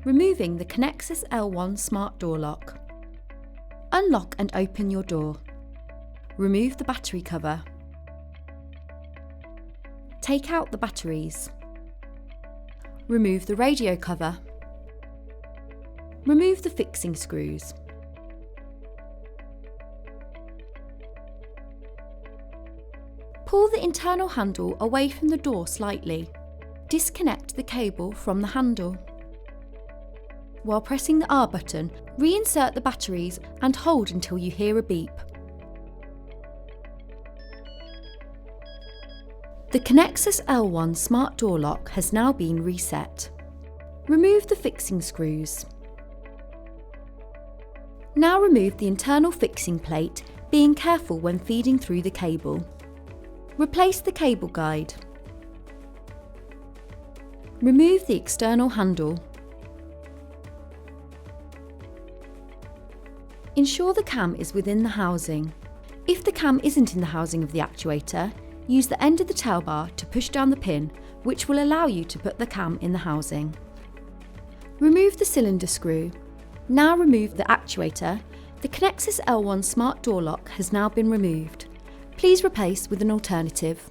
Removing the Conexis L1 smart door lock. Unlock and open your door. Remove the battery cover. Take out the batteries. Remove the radio cover. Remove the fixing screws. Pull the internal handle away from the door slightly. Disconnect the cable from the handle. While pressing the R button, reinsert the batteries and hold until you hear a beep. The Conexis L1 smart door lock has now been reset. Remove the fixing screws. Now remove the internal fixing plate, being careful when feeding through the cable. Replace the cable guide. Remove the external handle. Ensure the cam is within the housing. If the cam isn't in the housing of the actuator, use the end of the tail bar to push down the pin, which will allow you to put the cam in the housing. Remove the cylinder screw. Now remove the actuator. The Conexis L1 smart door lock has now been removed. Please replace with an alternative.